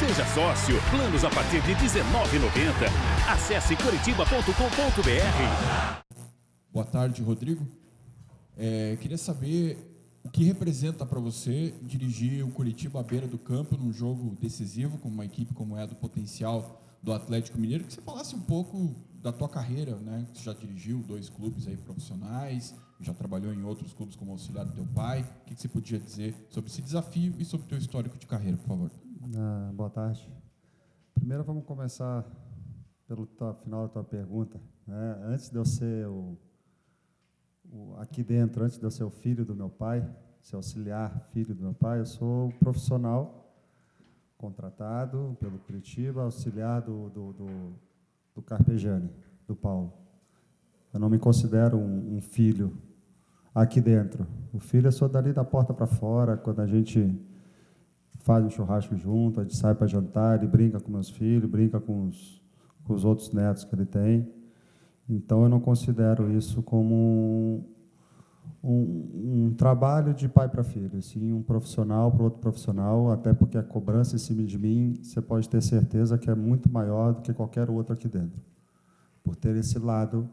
Seja sócio. Planos a partir de R$19,90. Acesse coritiba.com.br. Boa tarde, Rodrigo. Queria saber o que representa para você dirigir o Coritiba à beira do campo num jogo decisivo, com uma equipe como é a do Potencial do Atlético Mineiro. Que você falasse um pouco da tua carreira, né? Você já dirigiu 2 clubes aí profissionais, já trabalhou em outros clubes como auxiliar do teu pai. O que você podia dizer sobre esse desafio e sobre o teu histórico de carreira, por favor? Boa tarde. Primeiro vamos começar pelo final da tua pergunta. Antes de eu ser aqui dentro, antes de eu ser o filho do meu pai, ser auxiliar filho do meu pai, eu sou profissional contratado pelo Coritiba, auxiliar do Carpegiani, do Paulo. Eu não me considero um filho aqui dentro. O filho é só dali da porta para fora, quando a gente faz um churrasco junto, a gente sai para jantar, ele brinca com meus filhos, brinca com os outros netos que ele tem. Então, eu não considero isso como um trabalho de pai para filho, sim um profissional para outro profissional, até porque a cobrança em cima de mim, você pode ter certeza que é muito maior do que qualquer outro aqui dentro, por ter esse lado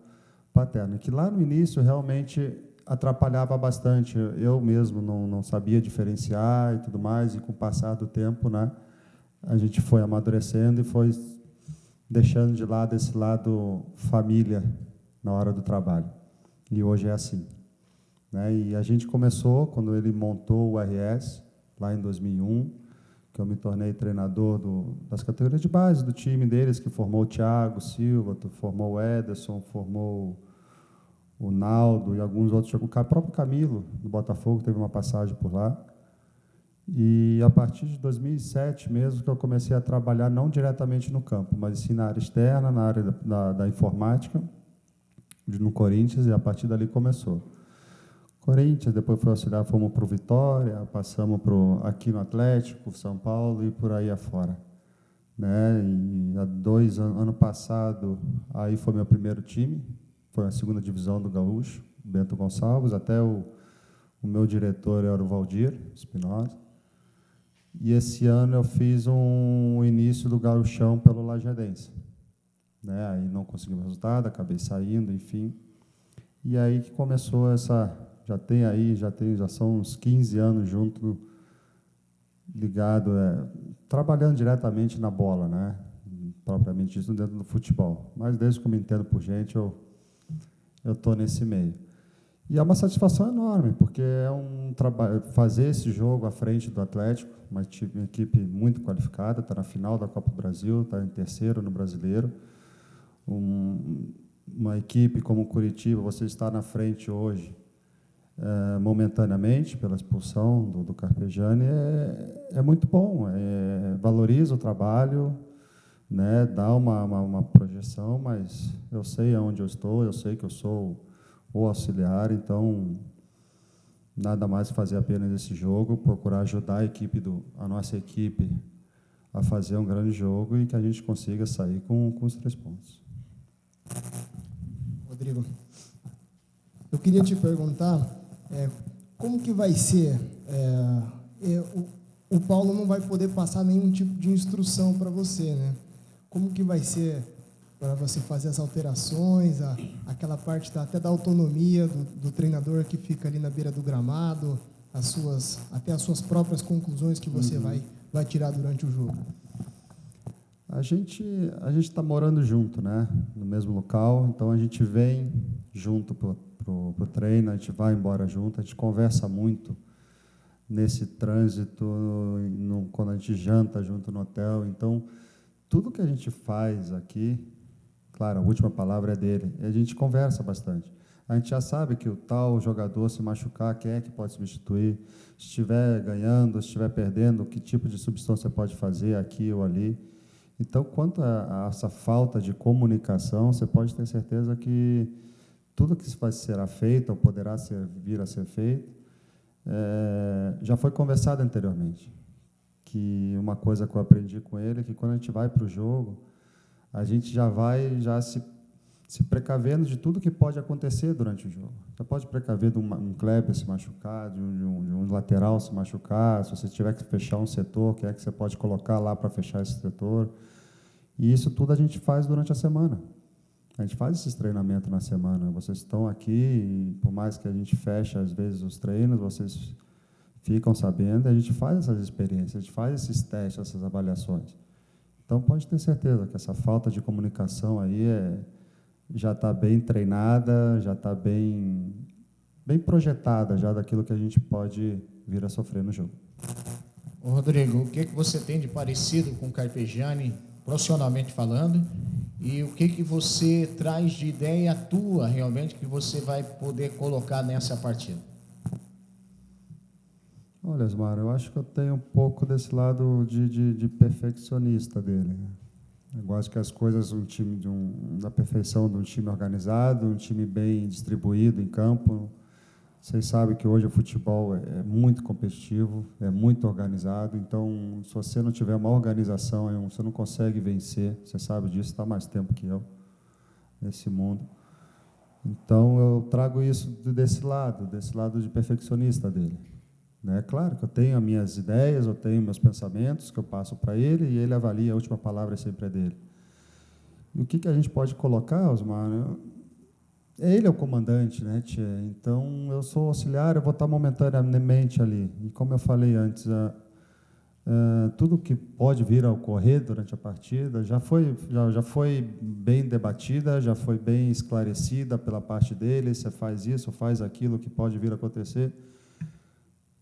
paterno, que lá no início realmente atrapalhava bastante. Eu mesmo não sabia diferenciar e tudo mais, e com o passar do tempo, né, a gente foi amadurecendo e foi deixando de lado esse lado família na hora do trabalho. E hoje é assim, né? E a gente começou, quando ele montou o RS, lá em 2001, que eu me tornei treinador das categorias de base do time deles, que formou o Thiago Silva, formou o Ederson, formou o Naldo e alguns outros. O próprio Camilo, do Botafogo, teve uma passagem por lá. E a partir de 2007 mesmo que eu comecei a trabalhar não diretamente no campo, mas sim na área externa, na área da informática, no Corinthians, e a partir dali começou. Corinthians, depois foi auxiliar, fomos para o Vitória, passamos aqui no Atlético, São Paulo e por aí afora. Né? E há 2 anos, ano passado, aí foi meu primeiro time, foi a segunda divisão do Gaúcho, Bento Gonçalves, até o meu diretor era o Valdir Espinosa. E esse ano eu fiz um início do gauchão pelo Lajadense. Né? Aí não consegui o resultado, acabei saindo, enfim. E aí que começou já são uns 15 anos junto, ligado, trabalhando diretamente na bola, né? Propriamente isso dentro do futebol. Mas desde que eu me entendo por gente, eu estou nesse meio. E é uma satisfação enorme, porque é um trabalho, fazer esse jogo à frente do Atlético, uma equipe muito qualificada, está na final da Copa do Brasil, está em terceiro no Brasileiro. Uma equipe como o Coritiba, você está na frente hoje, momentaneamente, pela expulsão do Carpegiani, é muito bom, valoriza o trabalho, né, dá uma projeção, mas eu sei aonde eu estou, eu sei que eu sou o auxiliar, então nada mais fazer apenas esse jogo, procurar ajudar a nossa equipe a fazer um grande jogo e que a gente consiga sair com os 3 pontos. Rodrigo, eu queria te perguntar como que vai ser, o Paulo não vai poder passar nenhum tipo de instrução para você, né? Como que vai ser para você fazer as alterações, aquela parte até da autonomia do treinador que fica ali na beira do gramado, até as suas próprias conclusões que você vai tirar durante o jogo? A gente está morando junto, né? No mesmo local, então a gente vem junto pro treino, a gente vai embora junto, a gente conversa muito nesse trânsito, quando a gente janta junto no hotel. Então, tudo que a gente faz aqui, claro, a última palavra é dele, e a gente conversa bastante. A gente já sabe que o tal jogador se machucar, quem é que pode substituir? Se estiver ganhando, se estiver perdendo, que tipo de substituição você pode fazer aqui ou ali? Então, quanto a essa falta de comunicação, você pode ter certeza que tudo que será feito ou poderá vir a ser feito já foi conversado anteriormente. Que uma coisa que eu aprendi com ele é que quando a gente vai para o jogo, a gente já vai se se precavendo de tudo que pode acontecer durante o jogo. Você pode precaver de um Kleber se machucar, de um lateral se machucar, se você tiver que fechar um setor, que é que você pode colocar lá para fechar esse setor. E isso tudo a gente faz durante a semana. A gente faz esses treinamentos na semana. Vocês estão aqui, e por mais que a gente feche, às vezes, os treinos, vocês ficam sabendo, a gente faz essas experiências, a gente faz esses testes, essas avaliações. Então, pode ter certeza que essa falta de comunicação aí já está bem treinada, já está bem projetada já daquilo que a gente pode vir a sofrer no jogo. Ô Rodrigo, o que você tem de parecido com o Carpegiani, profissionalmente falando, e o que você traz de ideia tua, realmente, que você vai poder colocar nessa partida? Olha, Osmar, eu acho que eu tenho um pouco desse lado de perfeccionista dele. Eu gosto que as coisas, da perfeição de um time organizado, um time bem distribuído em campo. Vocês sabem que hoje o futebol é muito competitivo, é muito organizado. Então, se você não tiver uma organização, você não consegue vencer. Você sabe disso, está mais tempo que eu nesse mundo. Então, eu trago isso desse lado de perfeccionista dele. Né? Claro que eu tenho as minhas ideias, eu tenho meus pensamentos que eu passo para ele e ele avalia, a última palavra sempre é dele. E o que a gente pode colocar, Osmar? Ele é o comandante, né, tia? Então, eu sou auxiliar, eu vou estar momentaneamente ali. E como eu falei antes, tudo que pode vir a ocorrer durante a partida já foi bem debatida, já foi bem esclarecida pela parte dele, você faz isso, faz aquilo que pode vir a acontecer.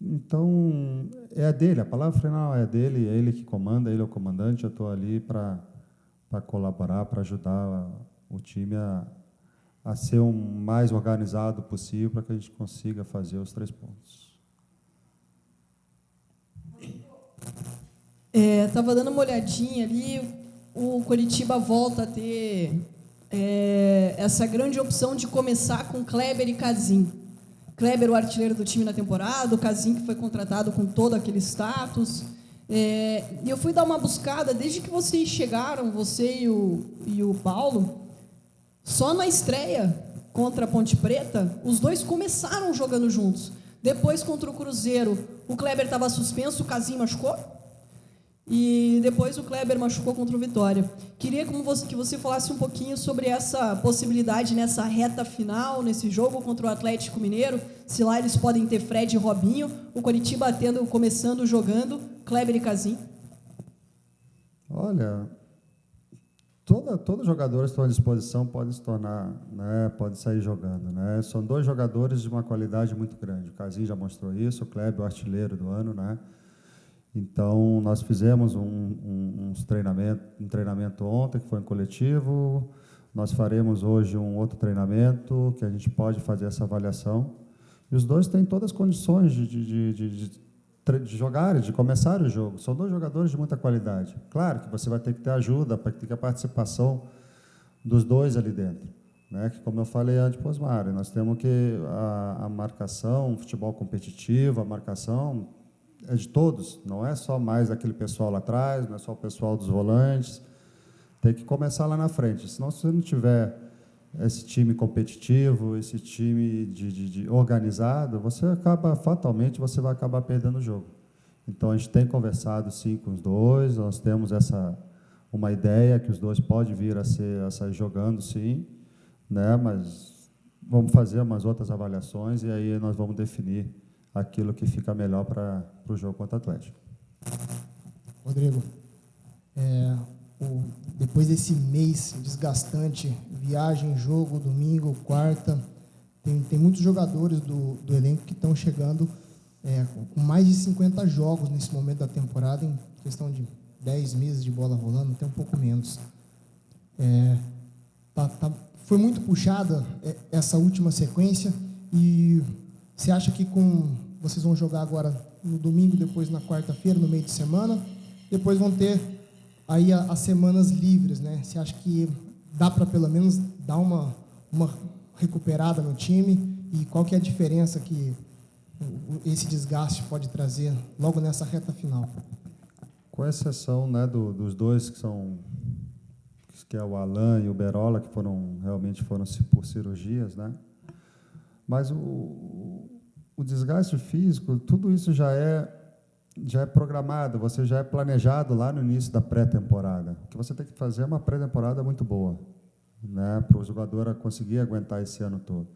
Então, é a dele, a palavra final é dele, é ele que comanda, ele é o comandante, eu estou ali para colaborar, para ajudar o time a ser o mais organizado possível para que a gente consiga fazer os 3 pontos. Estava dando uma olhadinha ali, o Coritiba volta a ter essa grande opção de começar com Kleber e Casim. Kleber, o artilheiro do time na temporada, o Casim, que foi contratado com todo aquele status. E eu fui dar uma buscada, desde que vocês chegaram, você e o Paulo, só na estreia contra a Ponte Preta, os dois começaram jogando juntos. Depois, contra o Cruzeiro, o Kleber estava suspenso, o Casim machucou. E depois o Kleber machucou contra o Vitória. Queria que você falasse um pouquinho sobre essa possibilidade nessa reta final, nesse jogo contra o Atlético Mineiro, se lá eles podem ter Fred e Robinho, o Coritiba começando jogando, Kleber e Casim. Olha, todos os jogadores que estão à disposição podem se tornar, né, podem sair jogando. Né? São 2 jogadores de uma qualidade muito grande. O Casim já mostrou isso, o Kleber, o artilheiro do ano, né? Então, nós fizemos um treinamento ontem, que foi em coletivo. Nós faremos hoje um outro treinamento, que a gente pode fazer essa avaliação. E os dois têm todas as condições de jogarem, de começar o jogo. São 2 jogadores de muita qualidade. Claro que você vai ter que ter ajuda, vai ter que ter a participação dos 2 ali dentro. Né? Que, como eu falei antes, Osmar, nós temos que a marcação, o futebol competitivo, a marcação é de todos, não é só mais aquele pessoal lá atrás, não é só o pessoal dos volantes, tem que começar lá na frente, senão se você não tiver esse time competitivo, esse time de organizado, fatalmente você vai acabar perdendo o jogo. Então, a gente tem conversado, sim, com os 2, nós temos uma ideia que os 2 podem vir a sair jogando, sim, né? Mas vamos fazer umas outras avaliações e aí nós vamos definir aquilo que fica melhor para o jogo contra o Atlético. Rodrigo, depois desse mês desgastante, viagem, jogo, domingo, quarta, tem muitos jogadores do elenco que estão chegando com mais de 50 jogos nesse momento da temporada, em questão de 10 meses de bola rolando, até um pouco menos. Foi muito puxada essa última sequência e você acha que vocês vão jogar agora no domingo, depois na quarta-feira, no meio de semana, depois vão ter aí as semanas livres, né? Você acha que dá para pelo menos dar uma recuperada no time? E qual que é a diferença que esse desgaste pode trazer logo nessa reta final? Com exceção, né, dos 2 que que é o Alan e o Berola, que realmente foram por cirurgias, né? Mas o desgaste físico, tudo isso já é programado, você já é planejado lá no início da pré-temporada. O que você tem que fazer é uma pré-temporada muito boa, né, para o jogador conseguir aguentar esse ano todo.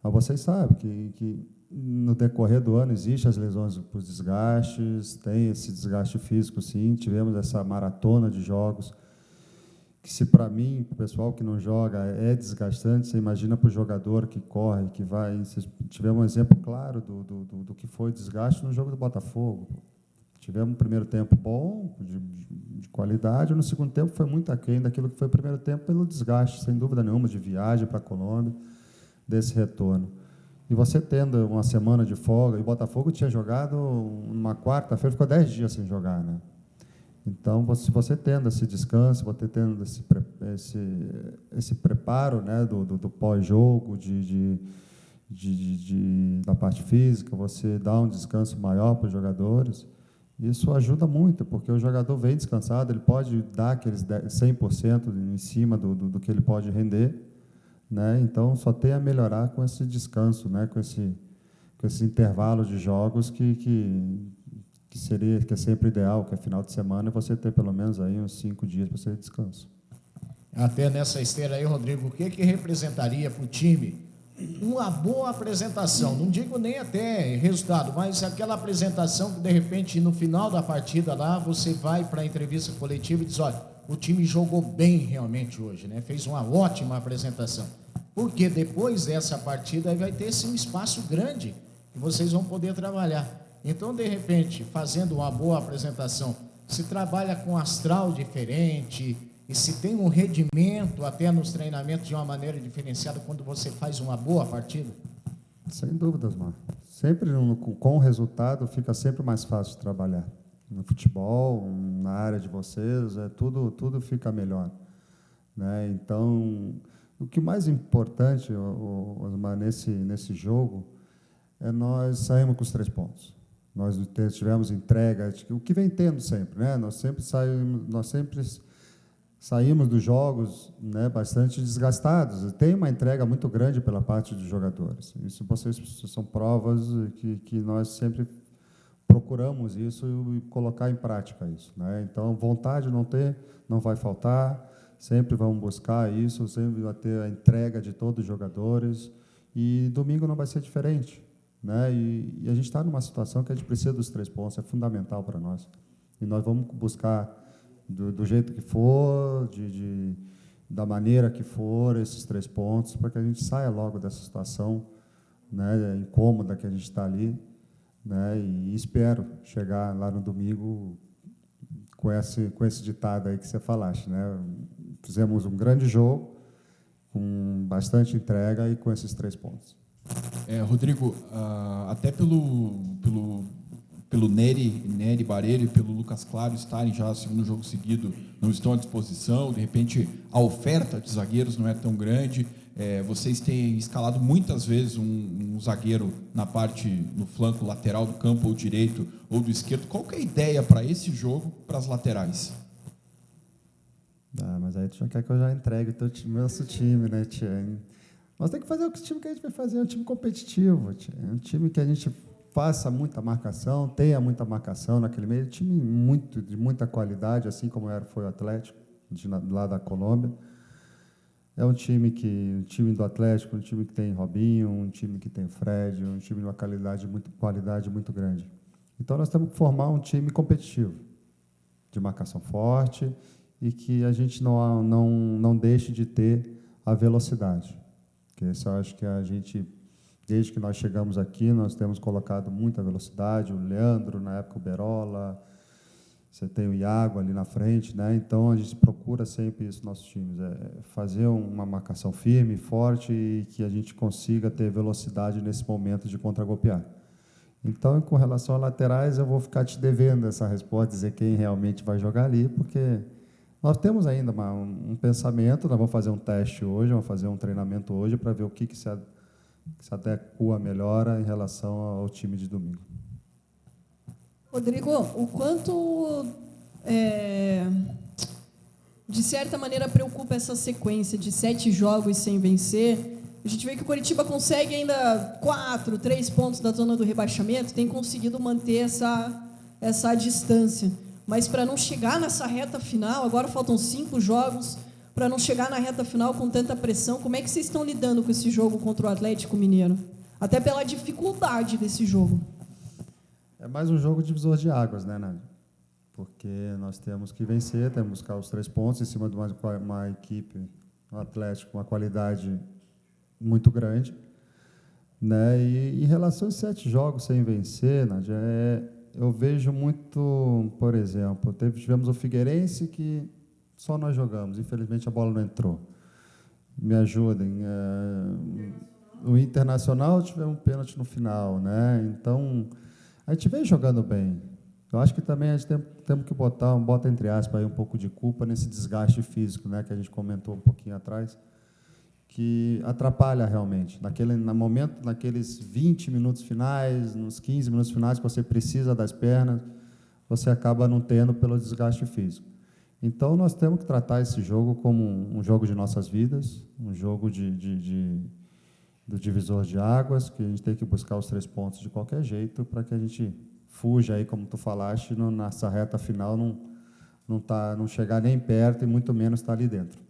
Mas vocês sabem que no decorrer do ano existem as lesões por desgastes, tem esse desgaste físico, sim. Tivemos essa maratona de jogos, que se para mim, para o pessoal que não joga, é desgastante, você imagina para o jogador que corre, que vai... Tivemos um exemplo claro do que foi desgaste no jogo do Botafogo. Tivemos um primeiro tempo bom, de qualidade, no segundo tempo foi muito aquém daquilo que foi o primeiro tempo pelo desgaste, sem dúvida nenhuma, de viagem para a Colômbia, desse retorno. E você tendo uma semana de folga, e o Botafogo tinha jogado numa quarta-feira, ficou 10 dias sem jogar, né? Então, se você tendo esse descanso, você tendo esse preparo, né, do pós-jogo, da parte física, você dá um descanso maior para os jogadores, isso ajuda muito, porque o jogador vem descansado, ele pode dar aqueles 100% em cima do que ele pode render, né? Então, só tem a melhorar com esse descanso, né, com esse intervalo de jogos que é sempre ideal, que é final de semana, você ter pelo menos aí uns 5 dias para você de descanso. Até nessa esteira aí, Rodrigo, o que representaria para o time uma boa apresentação? Não digo nem até resultado, mas aquela apresentação que, de repente, no final da partida lá, você vai para a entrevista coletiva e diz, olha, o time jogou bem realmente hoje, né? Fez uma ótima apresentação. Porque depois dessa partida aí vai ter esse espaço grande que vocês vão poder trabalhar. Então, de repente, fazendo uma boa apresentação, se trabalha com astral diferente e se tem um rendimento até nos treinamentos de uma maneira diferenciada quando você faz uma boa partida? Sem dúvidas, Mar. Sempre com o resultado fica sempre mais fácil de trabalhar. No futebol, na área de vocês, tudo fica melhor, né? Então, o que mais importante, Osmar, nesse jogo é nós saímos com os 3 pontos. Nós tivemos entrega, o que vem tendo sempre, né? Nós sempre saímos dos jogos, né, bastante desgastados. Tem uma entrega muito grande pela parte dos jogadores. Isso vocês são provas que nós sempre procuramos isso e colocar em prática isso, né? Então, vontade não vai faltar. Sempre vamos buscar isso, sempre vai ter a entrega de todos os jogadores. E domingo não vai ser diferente, né? E a gente está numa situação que a gente precisa dos 3 pontos, é fundamental para nós. E nós vamos buscar, do jeito que for, da maneira que for, esses 3 pontos, para que a gente saia logo dessa situação, né, incômoda que a gente está ali, né? E espero chegar lá no domingo com esse ditado aí que você falaste, né? Fizemos um grande jogo, com bastante entrega e com esses 3 pontos. Rodrigo, até pelo Nery Barreiro e pelo Lucas Claro estarem já segundo jogo seguido, não estão à disposição, de repente a oferta de zagueiros não é tão grande, vocês têm escalado muitas vezes um zagueiro no flanco lateral do campo, ou direito ou do esquerdo. Qual que é a ideia para esse jogo, para as laterais? Mas aí tu já quer que eu já entregue o nosso time, né, tia? Nós temos que fazer o time que a gente vai fazer, é um time competitivo, tia. É um time que a gente faça muita marcação, tenha muita marcação naquele meio, time de muita qualidade, assim como foi o Atlético, lá da Colômbia. É um time do Atlético, um time que tem Robinho, um time que tem Fred, um time de uma qualidade muito grande. Então, nós temos que formar um time competitivo, de marcação forte, e que a gente não deixe de ter a velocidade. Porque isso eu acho que a gente, desde que nós chegamos aqui, nós temos colocado muita velocidade, o Leandro, na época o Berola, você tem o Iago ali na frente, né? Então, a gente procura sempre isso nos nossos times, fazer uma marcação firme, forte, e que a gente consiga ter velocidade nesse momento de contragolpear. Então, com relação a laterais, eu vou ficar te devendo essa resposta, dizer quem realmente vai jogar ali, porque nós temos ainda um pensamento, nós vamos fazer um teste hoje, vamos fazer um treinamento hoje para ver o que se adequa melhor em relação ao time de domingo. Rodrigo, o quanto de certa maneira, preocupa essa sequência de 7 jogos sem vencer. A gente vê que o Coritiba consegue ainda 4, 3 pontos da zona do rebaixamento, tem conseguido manter essa distância. Mas para não chegar nessa reta final, agora faltam 5 jogos, para não chegar na reta final com tanta pressão, como é que vocês estão lidando com esse jogo contra o Atlético Mineiro? Até pela dificuldade desse jogo. É mais um jogo divisor de águas, né, Nádia? Porque nós temos que vencer, temos que buscar os 3 pontos em cima de uma equipe, um Atlético com uma qualidade muito grande, né? E em relação aos 7 jogos sem vencer, Nádia, eu vejo muito, por exemplo, tivemos o Figueirense que só nós jogamos, infelizmente a bola não entrou. Me ajudem. O Internacional tivemos um pênalti no final, né? Então, a gente vem jogando bem. Eu acho que também a gente temos que bota entre aspas, aí um pouco de culpa nesse desgaste físico, né, que a gente comentou um pouquinho atrás, que atrapalha realmente. Naqueles 20 minutos finais, nos 15 minutos finais que você precisa das pernas, você acaba não tendo pelo desgaste físico. Então, nós temos que tratar esse jogo como um jogo de nossas vidas, um jogo do divisor de águas, que a gente tem que buscar os 3 pontos de qualquer jeito para que a gente fuja aí, como tu falaste, nessa reta final não chegar nem perto e muito menos estar ali dentro.